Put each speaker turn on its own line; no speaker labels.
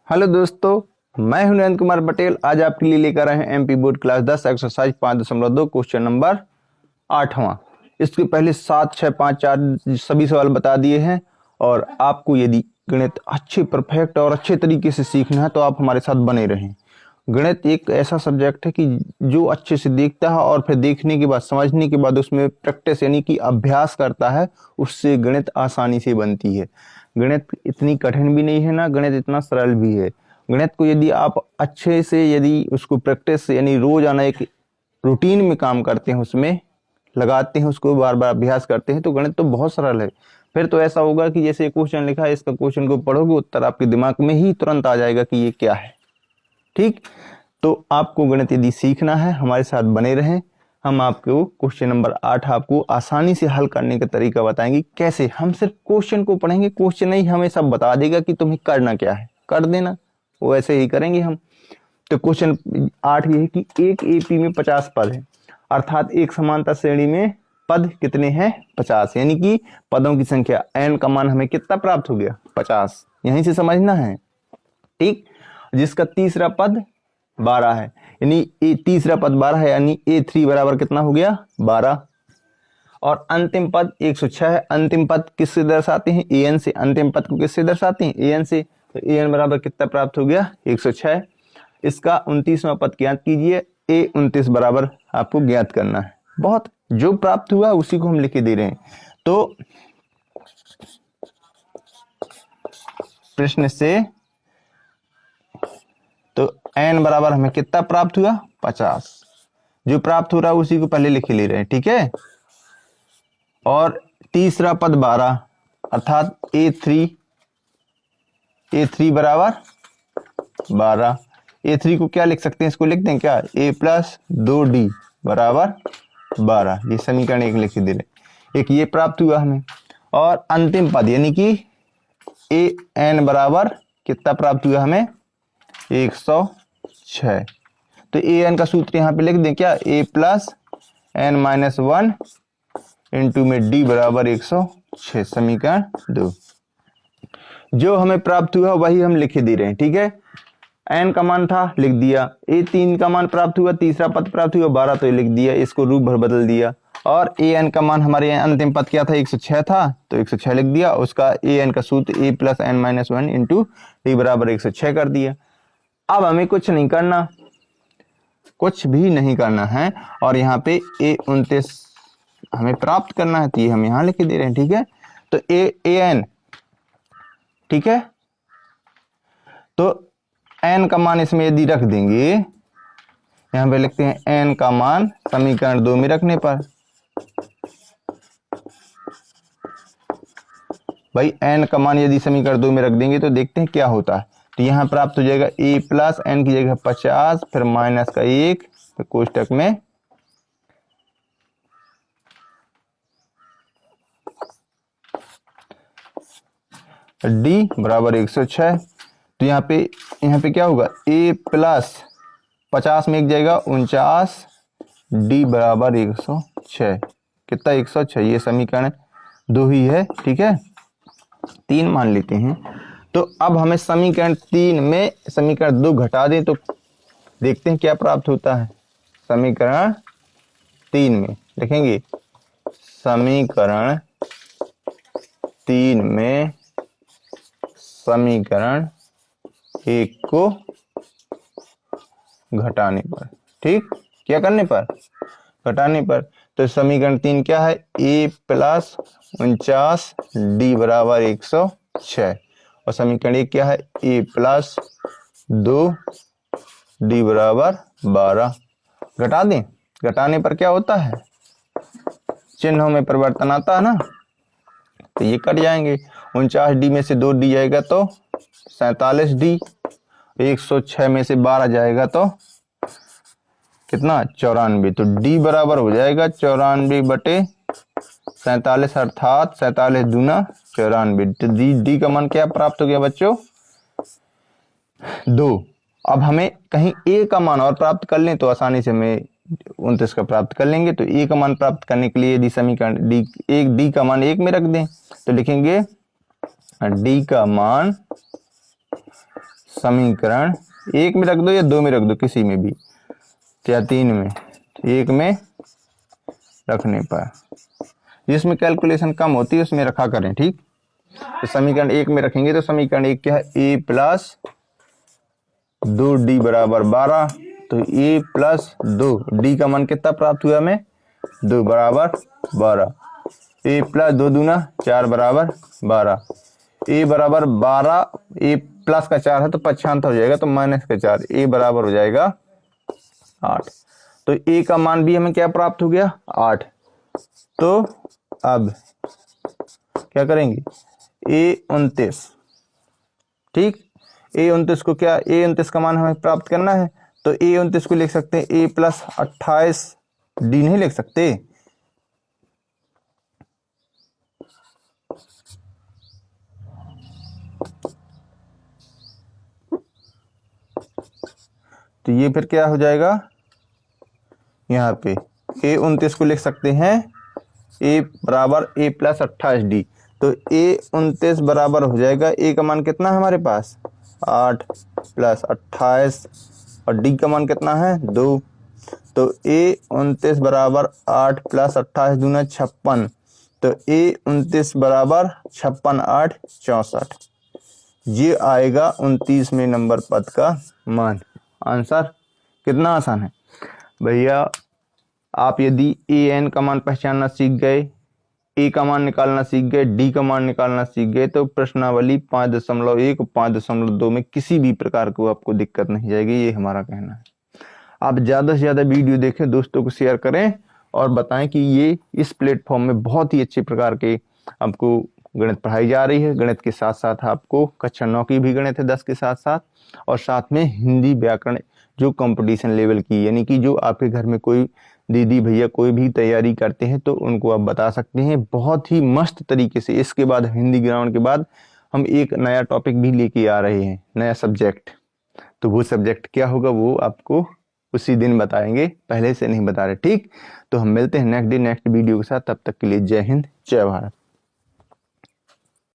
Hello दोस्तों, मैं हूं नरेंद्र कुमार पटेल। आज आपके लिए लेकर आए हैं MP board class 10 exercise 5.2 question number 8वां। इसके पहले 7, 6, 5, 4 सभी सवाल बता दिए हैं। और आपको यदि गणित अच्छे परफेक्ट और अच्छे तरीके से सीखना है तो आप हमारे साथ बने रहें। गणित एक ऐसा सब्जेक्ट है कि जो अच्छे से देखता है और फिर देखने के बाद समझने के बाद उसमें प्रैक्टिस यानी कि अभ्यास करता है, उससे गणित आसानी से बनती है। गणित इतनी कठिन भी नहीं है ना, गणित इतना सरल भी है। गणित को यदि आप अच्छे से यदि उसको प्रैक्टिस यानी रोजाना एक रूटीन में काम करते हैं, उसमें लगाते हैं, उसको बार बार अभ्यास करते हैं तो गणित तो बहुत सरल है। फिर तो ऐसा होगा कि जैसे क्वेश्चन लिखा है, इसका क्वेश्चन को पढ़ोगे उत्तर आपके दिमाग में ही तुरंत आ जाएगा कि ये क्या है। ठीक, तो आपको गणित यदि सीखना है हमारे साथ बने रहें। हम आपको क्वेश्चन नंबर 8 आपको आसानी से हल करने का तरीका बताएंगे। कैसे? हम सिर्फ क्वेश्चन को पढ़ेंगे, क्वेश्चन नहीं हमें सब बता देगा कि तुम्हें करना क्या है, कर देना, वो ऐसे ही करेंगे हम। तो क्वेश्चन 8 ये है कि एक एपी में 50 पद है, अर्थात एक समांतर श्रेणी में पद कितने हैं? 50। यानी कि पदों की संख्या n का मान हमें कितना प्राप्त हो गया? 50। यहीं से समझना है। ठीक, जिसका तीसरा पद 12 है, यानी तीसरा पद 12 है, यानी A3 बराबर कितना हो गया? 12। और अंतिम पद 106 है। अंतिम पद किससे दर्शाते हैं? an से। अंतिम पद को किससे दर्शाते हैं? an से। तो an बराबर कितना प्राप्त हो गया? 106। इसका 29वां पद ज्ञात कीजिए। A29 बराबर आपको ज्ञात करना है। बहुत जो प्राप्त हुआ उसी को हम लिख के दे रहे हैं। तो प्रश्न से तो n बराबर हमें कितना प्राप्त हुआ? 50। जो प्राप्त हो रहा है उसी को पहले लिख ले रहे हैं। ठीक है। और तीसरा पद 12, अर्थात A3 बराबर 12। A3 को क्या लिख सकते हैं? इसको लिख दें क्या? A प्लस 2D बराबर 12। ये समीकरण एक लिख दे रहे। एक ये प्राप्त हुआ हमें। और अंतिम पद यानी कि AN बराबर कितना प्राप्त हुआ हमें? 106। तो AN का सूत्र यहाँ पे लिख दें क्या? A प्लस n-1 इंटू में D बराबर 106। समीकरण 2। जो हमें प्राप्त हुआ वही हम लिखे दे रहे हैं। ठीक है। n का मान था, लिख दिया। A3 का मान प्राप्त हुआ, तीसरा पद प्राप्त हुआ 12, तो ये लिख दिया, इसको रूप भर बदल दिया। और an का मान हमारे अंतिम पद क्या था? 106 था, तो 106 लिख दिया। उसका an का सूत्र A plus n-1 into D बराबर 106 कर दिया। अब हमें कुछ नहीं करना, कुछ भी नहीं करना है। और यहाँ पे A29 हमें प्राप्त करना है, तो ये हम यहाँ लिख दे रहे हैं। ठीक है। तो an, ठीक है, तो n का मान इसमें यदि रख देंगे, यहां पे लिखते हैं n का मान समीकरण 2 में रखने पर, भाई n का मान यदि समीकरण 2 में रख देंगे तो देखते हैं क्या होता है। तो यहां प्राप्त हो जाएगा a प्लस n की जगह 50, फिर माइनस का 1, फिर कोष्टक में d बराबर 106। तो यहाँ पे क्या होगा? a प्लस 50 में एक जाएगा 49, d बराबर 106। कितना? 106। ये समीकरण 2 ही है। ठीक है, 3 मान लेते हैं। तो अब हमें समीकरण 3 में समीकरण 2 घटा दें तो देखते हैं क्या प्राप्त होता है। समीकरण 3 में लिखेंगे, समीकरण 3 में समीकरण 1 को घटाने पर, ठीक, क्या करने पर? घटाने पर। तो समीकरण 3 क्या है? a प्लस 49 d बराबर 106। और समीकरण 1 क्या है? a प्लस 2 d बराबर 12। घटा दें। घटाने पर क्या होता है? चिन्हों में परिवर्तन आता है ना, तो ये कट जाएंगे। 49d में से 2d जाएगा तो 47d, 106 में से 12 जाएगा तो कितना? 94। तो d बराबर हो जाएगा 94 बटे 47, अर्थात 47 दूना 94। तो d का मान क्या प्राप्त हो गया बच्चों? 2। अब हमें कहीं a का मान और प्राप्त कर लें तो आसानी से हमें 29 का प्राप्त कर लेंगे। तो a का मान प्राप्त करने के लिए यदि समीकरण d का मान 1 में रख दें तो लिखेंगे d का मान समीकरण 1 में रख दो या 2 में रख दो, किसी में भी, या 3 में, 1 में रखने पर जिसमें कैलकुलेशन कम होती है उसमें रखा करें, ठीक। तो समीकरण 1 में रखेंगे तो समीकरण 1 क्या है, a प्लस 2d बराबर 12। तो a प्लस 2d का मान कितना प्राप्त हुआ हमें, 2 बराबर 12। a प्लस 2 दूना 4 बराबर 12। a बराबर 12, a प्लस का 4 है तो पक्षांतर हो जाएगा, तो माइनस का 4, a बराबर हो जाएगा 8। तो a का मान भी हमें क्या प्राप्त हो गया, 8। तो अब क्या करेंगे, a29, ठीक। a29 को क्या, a29 का मान हमें प्राप्त करना है, तो a29 को लिख सकते हैं a प्लस 28d, नहीं लिख सकते, तो ये फिर क्या हो जाएगा, यहाँ पे a29 को लिख सकते हैं a बराबर a प्लस 28d। तो a29 बराबर हो जाएगा, a का मान कितना है हमारे पास, 8 प्लस 28, और d का मान कितना है, 2। तो a29 बराबर 8 प्लस 28 दूना 56। तो a29 बराबर 56 8 64। ये आएगा 29 में नंबर पद का मान। आंसर कितना आसान है भैया। आप यदि an का मान पहचानना सीख गए, a का मान निकालना सीख गए, d का मान निकालना सीख गए, तो प्रश्नावली 5.1 और 5.2 में किसी भी प्रकार को आपको दिक्कत नहीं जाएगी, ये हमारा कहना है। आप ज़्यादा से ज़्यादा वीडियो देखें, दोस्तों को शेयर करें और बताएं कि ये इस प्लेटफॉर्म में बहुत ही अच्छे प्रकार के आपको गणित पढ़ाई जा रही है। गणित के साथ साथ आपको कक्षा 9 की भी गणित है 10 के साथ साथ, और साथ में हिंदी व्याकरण जो कंपटीशन लेवल की, यानी कि जो आपके घर में कोई दीदी भैया कोई भी तैयारी करते हैं तो उनको आप बता सकते हैं बहुत ही मस्त तरीके से। इसके बाद हिंदी ग्रामर के बाद हम एक नया टॉपिक भी लेके आ रहे हैं, नया सब्जेक्ट। तो वो सब्जेक्ट क्या होगा वो आपको उसी दिन बताएंगे, पहले से नहीं बता रहे, ठीक। तो हम मिलते हैं नेक्स्ट डे नेक्स्ट वीडियो के साथ, तब तक के लिए जय हिंद जय भारत।